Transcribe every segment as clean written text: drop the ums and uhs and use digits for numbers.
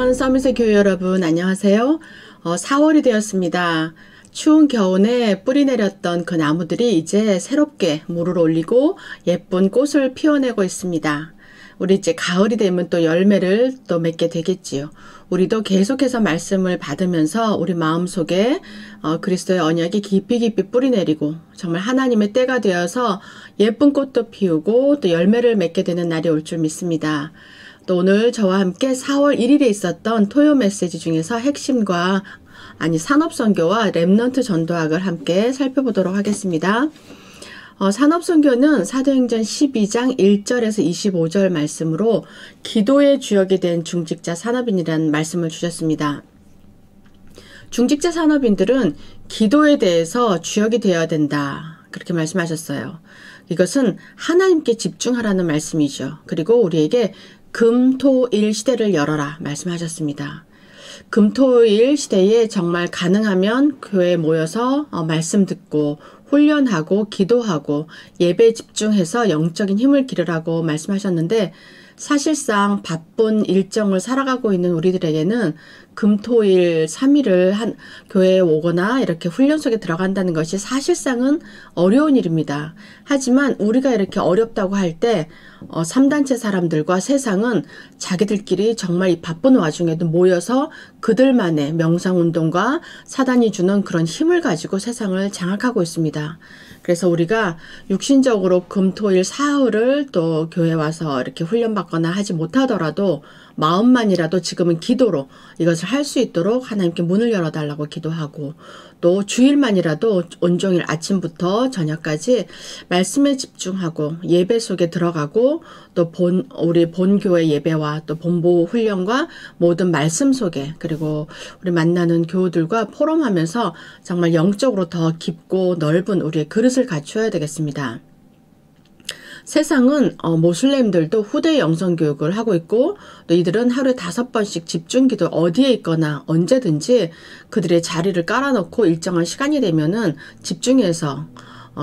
사랑하는 서밋의 교회 여러분, 안녕하세요. 4월이 되었습니다. 추운 겨울에 뿌리 내렸던 그 나무들이 이제 새롭게 물을 올리고 예쁜 꽃을 피워내고 있습니다. 우리 이제 가을이 되면 또 열매를 또 맺게 되겠지요. 우리도 계속해서 말씀을 받으면서 우리 마음속에 그리스도의 언약이 깊이 깊이 뿌리 내리고 정말 하나님의 때가 되어서 예쁜 꽃도 피우고 또 열매를 맺게 되는 날이 올 줄 믿습니다. 또 오늘 저와 함께 4월 1일에 있었던 토요 메시지 중에서 핵심과 산업선교와 렘넌트 전도학을 함께 살펴보도록 하겠습니다. 산업선교는 사도행전 12장 1절에서 25절 말씀으로 기도의 주역이 된 중직자 산업인이라는 말씀을 주셨습니다. 중직자 산업인들은 기도에 대해서 주역이 되어야 된다. 그렇게 말씀하셨어요. 이것은 하나님께 집중하라는 말씀이죠. 그리고 우리에게 금, 토, 일 시대를 열어라 말씀하셨습니다. 금, 토, 일 시대에 정말 가능하면 교회에 모여서 말씀 듣고 훈련하고 기도하고 예배에 집중해서 영적인 힘을 기르라고 말씀하셨는데 사실상 바쁜 일정을 살아가고 있는 우리들에게는 금, 토, 일, 3일을 교회에 오거나 이렇게 훈련 속에 들어간다는 것이 사실상은 어려운 일입니다. 하지만 우리가 이렇게 어렵다고 할 때 3단체 사람들과 세상은 자기들끼리 정말 이 바쁜 와중에도 모여서 그들만의 명상운동과 사단이 주는 그런 힘을 가지고 세상을 장악하고 있습니다. 그래서 우리가 육신적으로 금, 토, 일, 사흘을 또 교회 와서 이렇게 훈련받거나 하지 못하더라도 마음만이라도 지금은 기도로 이것을 할 수 있도록 하나님께 문을 열어달라고 기도하고 또 주일만이라도 온종일 아침부터 저녁까지 말씀에 집중하고 예배 속에 들어가고 또 우리 본교회 예배와 또 본부 훈련과 모든 말씀 속에 그리고 우리 만나는 교우들과 포럼하면서 정말 영적으로 더 깊고 넓은 우리의 그릇을 갖추어야 되겠습니다. 세상은 모슬렘들도 후대 영성교육을 하고 있고 또 이들은 하루에 5번씩 집중기도 어디에 있거나 언제든지 그들의 자리를 깔아놓고 일정한 시간이 되면은 집중해서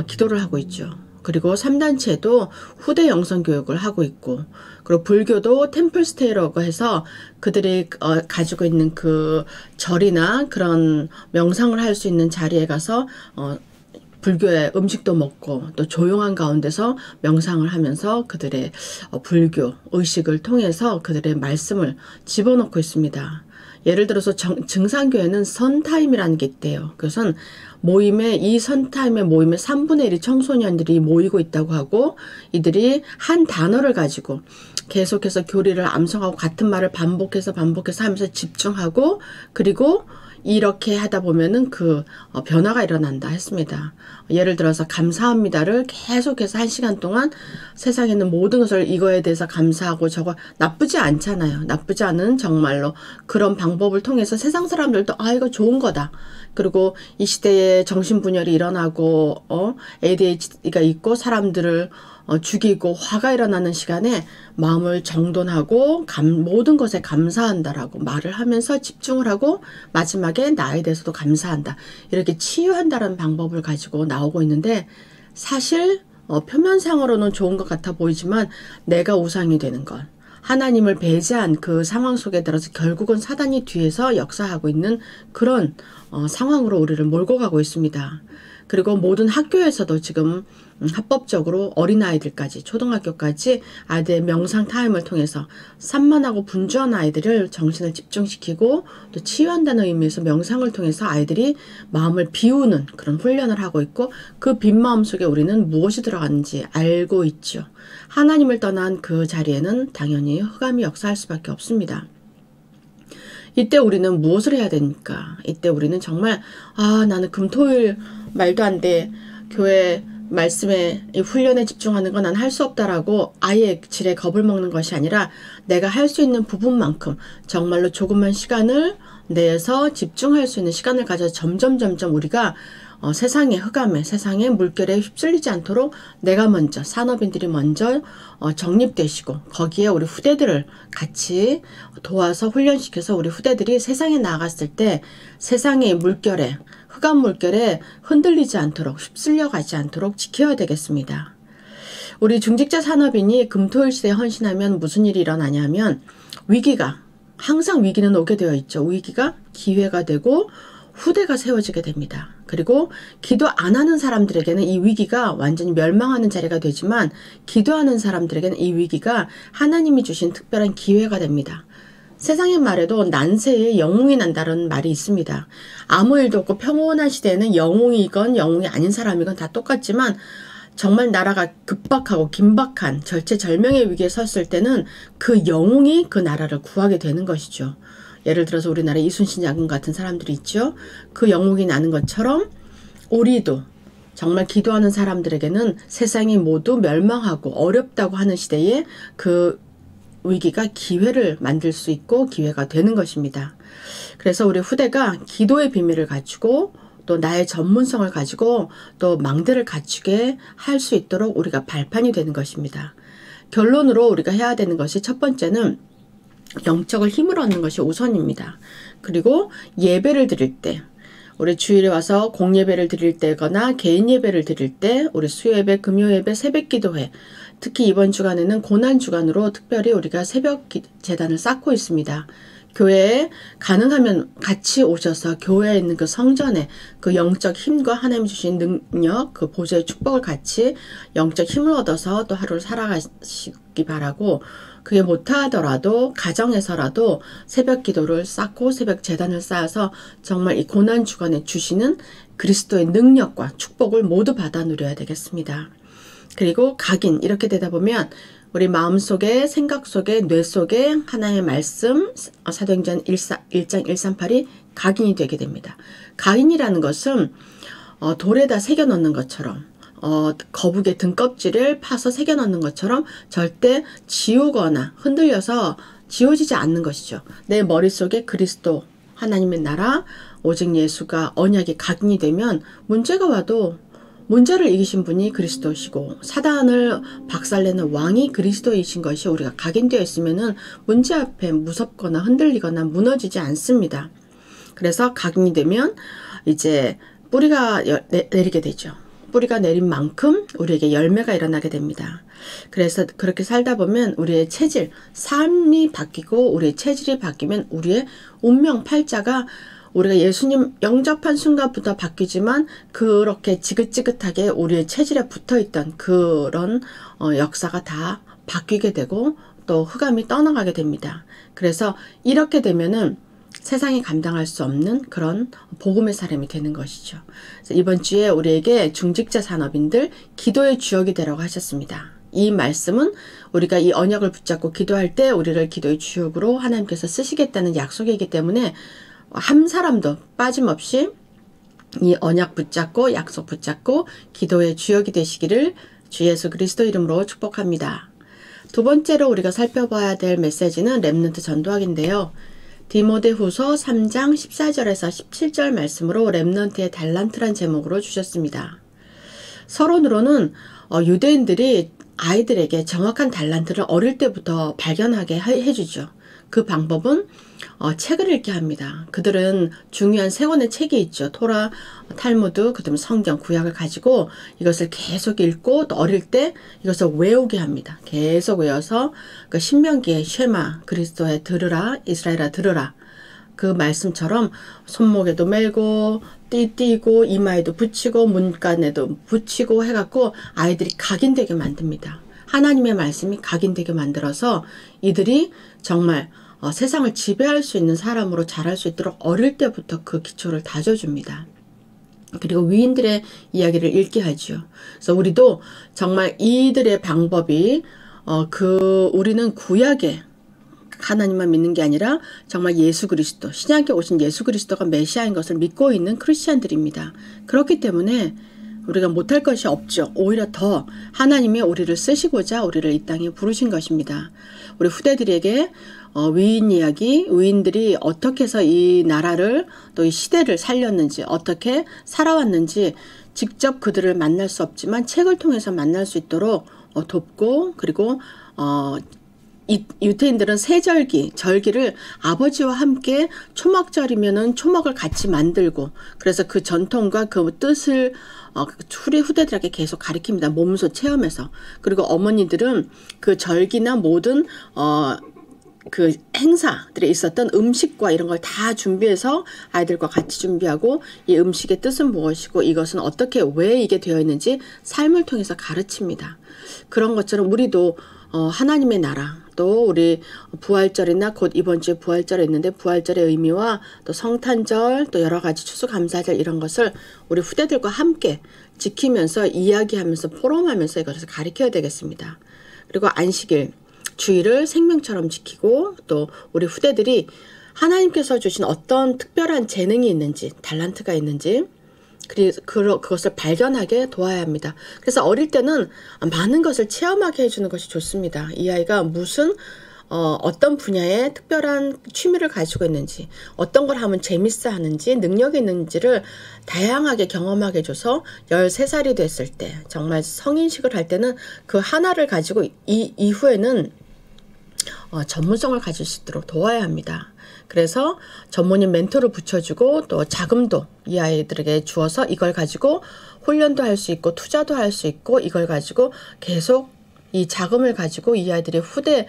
기도를 하고 있죠. 그리고 3단체도 후대 영성교육을 하고 있고 그리고 불교도 템플스테이라고 해서 그들이 가지고 있는 그 절이나 그런 명상을 할 수 있는 자리에 가서 불교의 음식도 먹고 또 조용한 가운데서 명상을 하면서 그들의 불교 의식을 통해서 그들의 말씀을 집어넣고 있습니다. 예를 들어서 증산교회는 선타임이라는 게 있대요. 그것은 이 선타임의 모임에 3분의 1이 청소년들이 모이고 있다고 하고 이들이 한 단어를 가지고 계속해서 교리를 암송하고 같은 말을 반복해서 하면서 집중하고 그리고 이렇게 하다 보면은 변화가 일어난다 했습니다. 예를 들어서 감사합니다를 계속해서 1시간 동안 세상에 있는 모든 것을 이거에 대해서 감사하고 저거 나쁘지 않잖아요. 나쁘지 않은 정말로 그런 방법을 통해서 세상 사람들도 이거 좋은 거다. 그리고 이 시대에 정신분열이 일어나고 ADHD가 있고 사람들을 죽이고 화가 일어나는 시간에 마음을 정돈하고 모든 것에 감사한다라고 말을 하면서 집중을 하고 마지막에 나에 대해서도 감사한다. 이렇게 치유한다라는 방법을 가지고 나오고 있는데 사실 표면상으로는 좋은 것 같아 보이지만 내가 우상이 되는 건 하나님을 배제한 그 상황 속에 들어서 결국은 사단이 뒤에서 역사하고 있는 그런 상황으로 우리를 몰고 가고 있습니다. 그리고 모든 학교에서도 지금 합법적으로 어린아이들까지 초등학교까지 아이들의 명상 타임을 통해서 산만하고 분주한 아이들을 정신을 집중시키고 또 치유한다는 의미에서 명상을 통해서 아이들이 마음을 비우는 그런 훈련을 하고 있고 그 빈 마음 속에 우리는 무엇이 들어가는지 알고 있죠. 하나님을 떠난 그 자리에는 당연히 흑암이 역사할 수밖에 없습니다. 이때 우리는 무엇을 해야 됩니까? 이때 우리는 정말 나는 금토일 말도 안 돼. 교회 말씀에 이 훈련에 집중하는 건 난 할 수 없다라고 아예 질에 겁을 먹는 것이 아니라 내가 할 수 있는 부분만큼 정말로 조그만 시간을 내서 집중할 수 있는 시간을 가져서 점점 우리가 세상의 흑암에 세상의 물결에 휩쓸리지 않도록 내가 먼저 산업인들이 먼저 정립되시고 거기에 우리 후대들을 같이 도와서 훈련시켜서 우리 후대들이 세상에 나갔을 때 세상의 물결에 흑암 물결에 흔들리지 않도록 휩쓸려 가지 않도록 지켜야 되겠습니다. 우리 중직자 산업인이 금토일 시대에 헌신하면 무슨 일이 일어나냐면 위기가 항상 위기는 오게 되어 있죠. 위기가 기회가 되고 후대가 세워지게 됩니다. 그리고 기도 안 하는 사람들에게는 이 위기가 완전히 멸망하는 자리가 되지만 기도하는 사람들에게는 이 위기가 하나님이 주신 특별한 기회가 됩니다. 세상의 말에도 난세에 영웅이 난다는 말이 있습니다. 아무 일도 없고 평온한 시대에는 영웅이건 영웅이 아닌 사람이건 다 똑같지만 정말 나라가 급박하고 긴박한 절체절명의 위기에 섰을 때는 그 영웅이 그 나라를 구하게 되는 것이죠. 예를 들어서 우리나라에 이순신 장군 같은 사람들이 있죠. 그 영웅이 나는 것처럼 우리도 정말 기도하는 사람들에게는 세상이 모두 멸망하고 어렵다고 하는 시대에 그 위기가 기회를 만들 수 있고 기회가 되는 것입니다. 그래서 우리 후대가 기도의 비밀을 갖추고 또 나의 전문성을 가지고 또 망대를 갖추게 할 수 있도록 우리가 발판이 되는 것입니다. 결론으로 우리가 해야 되는 것이 첫 번째는 영적을 힘을 얻는 것이 우선입니다. 그리고 예배를 드릴 때 우리 주일에 와서 공예배를 드릴 때거나 개인 예배를 드릴 때 우리 수요예배, 금요예배, 새벽기도회 특히 이번 주간에는 고난주간으로 특별히 우리가 새벽 제단을 쌓고 있습니다. 교회에 가능하면 같이 오셔서 교회에 있는 그 성전에 그 영적 힘과 하나님이 주신 능력, 그 보좌의 축복을 같이 영적 힘을 얻어서 또 하루를 살아가시기 바라고 그게 못하더라도 가정에서라도 새벽 기도를 쌓고 새벽 제단을 쌓아서 정말 이 고난주간에 주시는 그리스도의 능력과 축복을 모두 받아 누려야 되겠습니다. 그리고 각인 이렇게 되다 보면 우리 마음속에 생각 속에 뇌 속에 하나님의 말씀 사도행전 1장 138이 각인이 되게 됩니다. 각인이라는 것은 돌에다 새겨 넣는 것처럼 거북의 등껍질을 파서 새겨 넣는 것처럼 절대 지우거나 흔들려서 지워지지 않는 것이죠. 내 머릿속에 그리스도 하나님의 나라 오직 예수가 언약이 각인이 되면 문제가 와도 문제를 이기신 분이 그리스도시고 사단을 박살내는 왕이 그리스도이신 것이 우리가 각인되어 있으면은 문제 앞에 무섭거나 흔들리거나 무너지지 않습니다. 그래서 각인이 되면 이제 뿌리가 내리게 되죠. 뿌리가 내린 만큼 우리에게 열매가 일어나게 됩니다. 그래서 그렇게 살다 보면 우리의 체질, 삶이 바뀌고 우리의 체질이 바뀌면 우리의 운명 팔자가 우리가 예수님 영접한 순간부터 바뀌지만 그렇게 지긋지긋하게 우리의 체질에 붙어있던 그런 역사가 다 바뀌게 되고 또 흑암이 떠나가게 됩니다. 그래서 이렇게 되면은 세상이 감당할 수 없는 그런 복음의 사람이 되는 것이죠. 그래서 이번 주에 우리에게 중직자 산업인들 기도의 주역이 되라고 하셨습니다. 이 말씀은 우리가 이 언약을 붙잡고 기도할 때 우리를 기도의 주역으로 하나님께서 쓰시겠다는 약속이기 때문에 한 사람도 빠짐없이 이 언약 붙잡고 약속 붙잡고 기도의 주역이 되시기를 주 예수 그리스도 이름으로 축복합니다. 두 번째로 우리가 살펴봐야 될 메시지는 렘넌트 전도학인데요. 디모데후서 3장 14절에서 17절 말씀으로 렘넌트의 달란트란 제목으로 주셨습니다. 서론으로는 유대인들이 아이들에게 정확한 달란트를 어릴 때부터 발견하게 해주죠. 그 방법은 책을 읽게 합니다. 그들은 중요한 세 권의 책이 있죠. 토라, 탈무드, 그다음에 성경, 구약을 가지고 이것을 계속 읽고 또 어릴 때 이것을 외우게 합니다. 계속 외워서 그 신명기의 쉐마, 그리스도의 들으라, 이스라엘아 들으라. 그 말씀처럼 손목에도 메고 띠고 이마에도 붙이고 문간에도 붙이고 해갖고 아이들이 각인되게 만듭니다. 하나님의 말씀이 각인되게 만들어서 이들이 정말 세상을 지배할 수 있는 사람으로 자랄 수 있도록 어릴 때부터 그 기초를 다져줍니다. 그리고 위인들의 이야기를 읽게 하죠. 그래서 우리도 정말 이들의 방법이 우리는 구약에 하나님만 믿는 게 아니라 정말 예수 그리스도, 신약에 오신 예수 그리스도가 메시아인 것을 믿고 있는 크리스찬들입니다. 그렇기 때문에 우리가 못할 것이 없죠. 오히려 더 하나님이 우리를 쓰시고자 우리를 이 땅에 부르신 것입니다. 우리 후대들에게 위인 이야기, 위인들이 어떻게 해서 이 나라를 또 이 시대를 살렸는지 어떻게 살아왔는지 직접 그들을 만날 수 없지만 책을 통해서 만날 수 있도록 돕고 그리고 이 유태인들은 세절기, 절기를 아버지와 함께 초막절이면은 초막을 같이 만들고 그래서 그 전통과 그 뜻을 우리 후대들에게 계속 가르칩니다. 몸소 체험해서. 그리고 어머니들은 그 절기나 모든 그 행사들에 있었던 음식과 이런 걸 다 준비해서 아이들과 같이 준비하고 이 음식의 뜻은 무엇이고 이것은 어떻게 왜 이게 되어 있는지 삶을 통해서 가르칩니다. 그런 것처럼 우리도 하나님의 나라 또 우리 부활절이나 곧 이번 주에 부활절이 있는데 부활절의 의미와 또 성탄절 또 여러 가지 추수감사절 이런 것을 우리 후대들과 함께 지키면서 이야기하면서 포럼하면서 이것을 가르쳐야 되겠습니다. 그리고 안식일 주일을 생명처럼 지키고 또 우리 후대들이 하나님께서 주신 어떤 특별한 재능이 있는지 달란트가 있는지 그것을 발견하게 도와야 합니다. 그래서 어릴 때는 많은 것을 체험하게 해주는 것이 좋습니다. 이 아이가 무슨 어떤 분야에 특별한 취미를 가지고 있는지 어떤 걸 하면 재밌어 하는지 능력이 있는지를 다양하게 경험하게 해줘서 13살이 됐을 때 정말 성인식을 할 때는 그 하나를 가지고 이후에는 전문성을 가질 수 있도록 도와야 합니다. 그래서 전문인 멘토를 붙여주고 또 자금도 이 아이들에게 주어서 이걸 가지고 훈련도 할 수 있고 투자도 할 수 있고 이걸 가지고 계속 이 자금을 가지고 이 아이들의 후대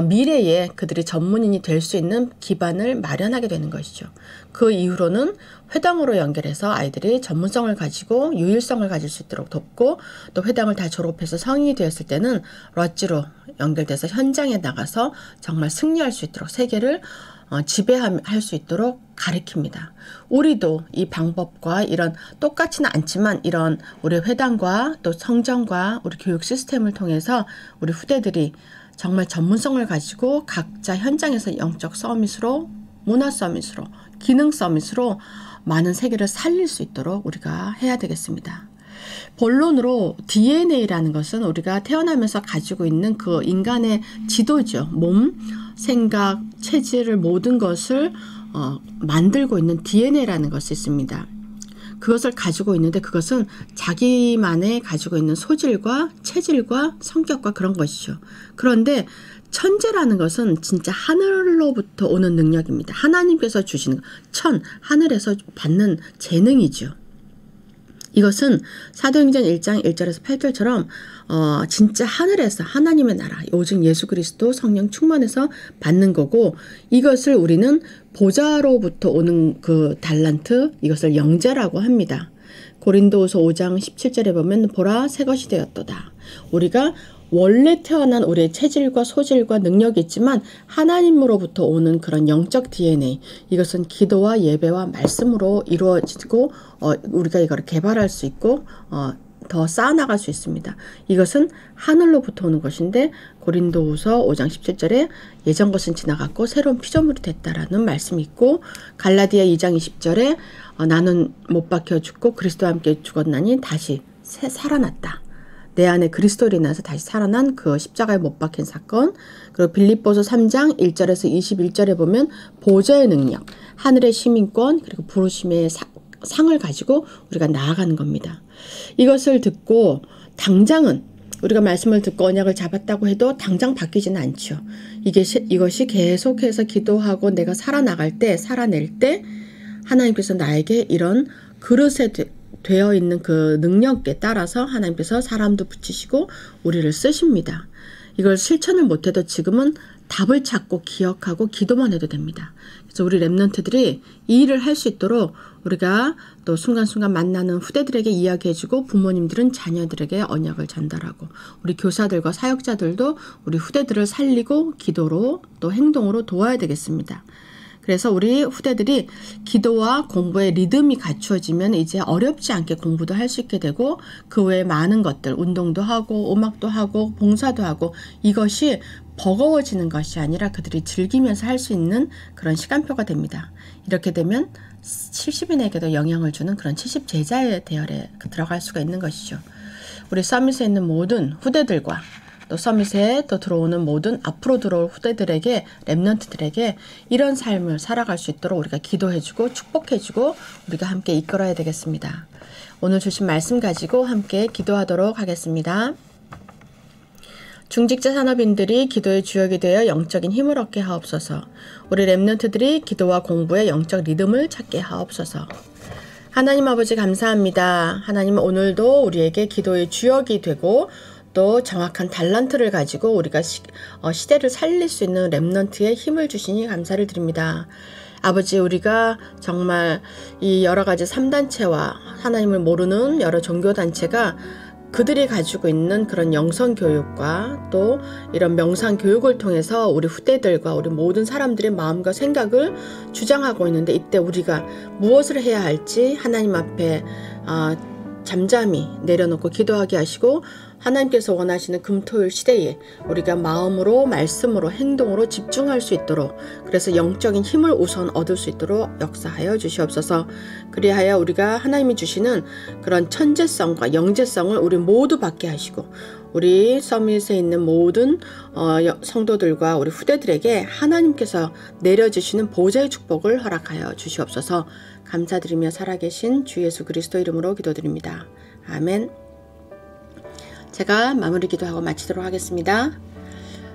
미래에 그들이 전문인이 될 수 있는 기반을 마련하게 되는 것이죠. 그 이후로는 회당으로 연결해서 아이들이 전문성을 가지고 유일성을 가질 수 있도록 돕고 또 회당을 다 졸업해서 성인이 되었을 때는 럿지로 연결돼서 현장에 나가서 정말 승리할 수 있도록 세계를 지배할 수 있도록 가르칩니다. 우리도 이 방법과 이런 똑같지는 않지만 이런 우리 회당과 또 성전과 우리 교육 시스템을 통해서 우리 후대들이 정말 전문성을 가지고 각자 현장에서 영적 서밋으로 문화 서밋으로 기능 서밋으로 많은 세계를 살릴 수 있도록 우리가 해야 되겠습니다. 본론으로 DNA라는 것은 우리가 태어나면서 가지고 있는 그 인간의 지도죠. 몸, 생각, 체질을 모든 것을 만들고 있는 DNA라는 것이 있습니다. 그것을 가지고 있는데 그것은 자기만의 가지고 있는 소질과 체질과 성격과 그런 것이죠. 그런데 천재라는 것은 진짜 하늘로부터 오는 능력입니다. 하나님께서 주시는 하늘에서 받는 재능이죠. 이것은 사도행전 1장 1절에서 8절처럼 진짜 하늘에서 하나님의 나라 오직 예수 그리스도 성령 충만해서 받는 거고 이것을 우리는 보좌로부터 오는 그 달란트 이것을 영재라고 합니다. 고린도후서 5장 17절에 보면 보라 새 것이 되었도다. 우리가 원래 태어난 우리의 체질과 소질과 능력이 있지만 하나님으로부터 오는 그런 영적 DNA 이것은 기도와 예배와 말씀으로 이루어지고 우리가 이걸 개발할 수 있고 더 쌓아나갈 수 있습니다. 이것은 하늘로부터 오는 것인데 고린도후서 5장 17절에 예전 것은 지나갔고 새로운 피조물이 됐다라는 말씀이 있고 갈라디아 2장 20절에 나는 못 박혀 죽고 그리스도와 함께 죽었나니 다시 살아났다. 내 안에 그리스도로 인해서 다시 살아난 그 십자가에 못 박힌 사건 그리고 빌립보서 3장 1절에서 21절에 보면 보좌의 능력, 하늘의 시민권 그리고 부르심의 상을 가지고 우리가 나아가는 겁니다. 이것을 듣고 당장은 우리가 말씀을 듣고 언약을 잡았다고 해도 당장 바뀌지는 않죠. 이것이 계속해서 기도하고 내가 살아나갈 때 살아낼 때 하나님께서 나에게 이런 그릇에 되어 있는 그 능력에 따라서 하나님께서 사람도 붙이시고 우리를 쓰십니다. 이걸 실천을 못해도 지금은 답을 찾고 기억하고 기도만 해도 됩니다. 그래서 우리 랩런트들이 이 일을 할 수 있도록 우리가 또 순간순간 만나는 후대들에게 이야기해주고 부모님들은 자녀들에게 언약을 전달하고 우리 교사들과 사역자들도 우리 후대들을 살리고 기도로 또 행동으로 도와야 되겠습니다. 그래서 우리 후대들이 기도와 공부의 리듬이 갖추어지면 이제 어렵지 않게 공부도 할 수 있게 되고 그 외에 많은 것들 운동도 하고 음악도 하고 봉사도 하고 이것이 버거워지는 것이 아니라 그들이 즐기면서 할 수 있는 그런 시간표가 됩니다. 이렇게 되면 70인에게도 영향을 주는 그런 70제자의 대열에 들어갈 수가 있는 것이죠. 우리 서밋에 있는 모든 후대들과 또 서밋에 또 들어오는 모든 앞으로 들어올 후대들에게 랩런트들에게 이런 삶을 살아갈 수 있도록 우리가 기도해주고 축복해주고 우리가 함께 이끌어야 되겠습니다. 오늘 주신 말씀 가지고 함께 기도하도록 하겠습니다. 중직자 산업인들이 기도의 주역이 되어 영적인 힘을 얻게 하옵소서. 우리 랩런트들이 기도와 공부의 영적 리듬을 찾게 하옵소서. 하나님 아버지 감사합니다. 하나님 오늘도 우리에게 기도의 주역이 되고 또 정확한 달란트를 가지고 우리가 시대를 살릴 수 있는 렘넌트의 힘을 주시니 감사를 드립니다. 아버지, 우리가 정말 이 여러 가지 3단체와 하나님을 모르는 여러 종교단체가 그들이 가지고 있는 그런 영성교육과 또 이런 명상교육을 통해서 우리 후대들과 우리 모든 사람들의 마음과 생각을 주장하고 있는데, 이때 우리가 무엇을 해야 할지 하나님 앞에 잠잠히 내려놓고 기도하게 하시고, 하나님께서 원하시는 금토일 시대에 우리가 마음으로, 말씀으로, 행동으로 집중할 수 있도록, 그래서 영적인 힘을 우선 얻을 수 있도록 역사하여 주시옵소서. 그리하여 우리가 하나님이 주시는 그런 천재성과 영재성을 우리 모두 받게 하시고, 우리 서밋에 있는 모든 성도들과 우리 후대들에게 하나님께서 내려주시는 보좌의 축복을 허락하여 주시옵소서. 감사드리며 살아계신 주 예수 그리스도 이름으로 기도드립니다. 아멘. 제가 마무리 기도하고 마치도록 하겠습니다.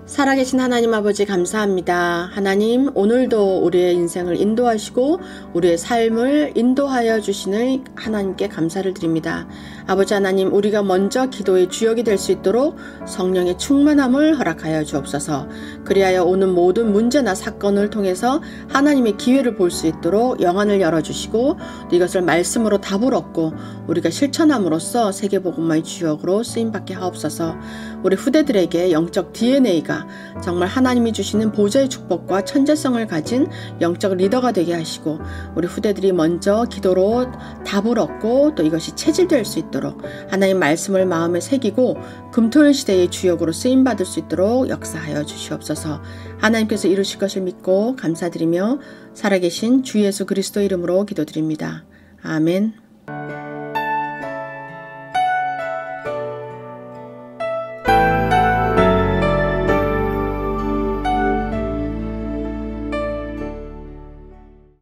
살아계신 하나님 아버지, 감사합니다. 하나님, 오늘도 우리의 인생을 인도하시고 우리의 삶을 인도하여 주시는 하나님께 감사를 드립니다. 아버지 하나님, 우리가 먼저 기도의 주역이 될 수 있도록 성령의 충만함을 허락하여 주옵소서. 그리하여 오는 모든 문제나 사건을 통해서 하나님의 기회를 볼 수 있도록 영안을 열어주시고, 이것을 말씀으로 답을 얻고 우리가 실천함으로써 세계복음화의 주역으로 쓰임받게 하옵소서. 우리 후대들에게 영적 DNA가 정말 하나님이 주시는 보좌의 축복과 천재성을 가진 영적 리더가 되게 하시고, 우리 후대들이 먼저 기도로 답을 얻고 또 이것이 체질될 수 있도록 하나님 말씀을 마음에 새기고 금토일 시대의 주역으로 쓰임받을 수 있도록 역사하여 주시옵소서. 하나님께서 이루실 것을 믿고 감사드리며 살아계신 주 예수 그리스도 이름으로 기도드립니다. 아멘.